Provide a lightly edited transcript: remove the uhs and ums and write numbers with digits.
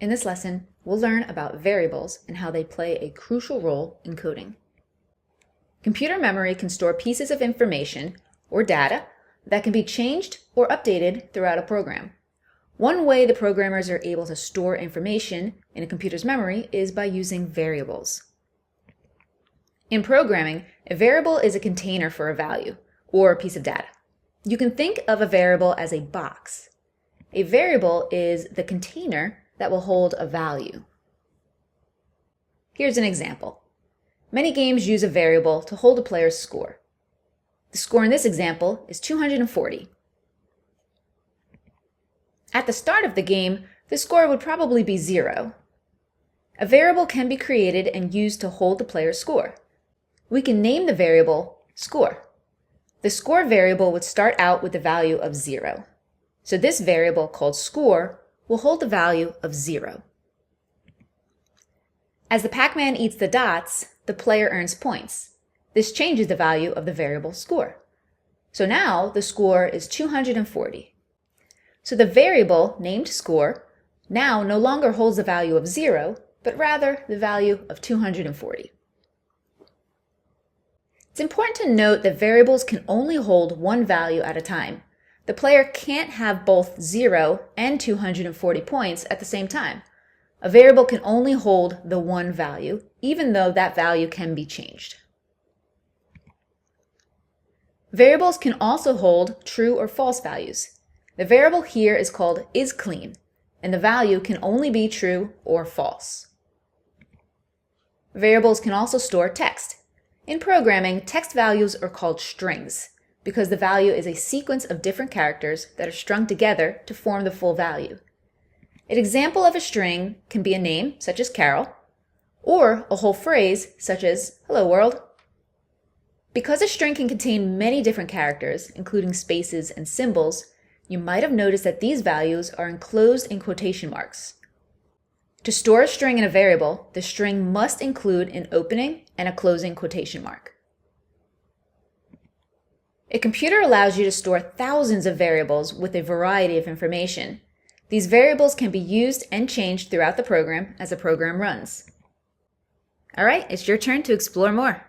In this lesson, we'll learn about variables and how they play a crucial role in coding. Computer memory can store pieces of information or data that can be changed or updated throughout a program. One way the programmers are able to store information in a computer's memory is by using variables. In programming, a variable is a container for a value or a piece of data. You can think of a variable as a box. A variable is the container that will hold a value. Here's an example. Many games use a variable to hold a player's score. The score in this example is 240. At the start of the game, the score would probably be 0. A variable can be created and used to hold the player's score. We can name the variable score. The score variable would start out with the value of 0. So this variable called score will hold the value of 0. As the Pac-Man eats the dots, the player earns points. This changes the value of the variable score. So now the score is 240. So the variable named score now no longer holds the value of 0, but rather the value of 240. It's important to note that variables can only hold one value at a time. The player can't have both 0 and 240 points at the same time. A variable can only hold the one value, even though that value can be changed. Variables can also hold true or false values. The variable here is called isClean, and the value can only be true or false. Variables can also store text. In programming, text values are called strings, because the value is a sequence of different characters that are strung together to form the full value. An example of a string can be a name, such as Carol, or a whole phrase, such as "Hello world." Because a string can contain many different characters, including spaces and symbols, you might have noticed that these values are enclosed in quotation marks. To store a string in a variable, the string must include an opening and a closing quotation mark. A computer allows you to store thousands of variables with a variety of information. These variables can be used and changed throughout the program as the program runs. All right, it's your turn to explore more.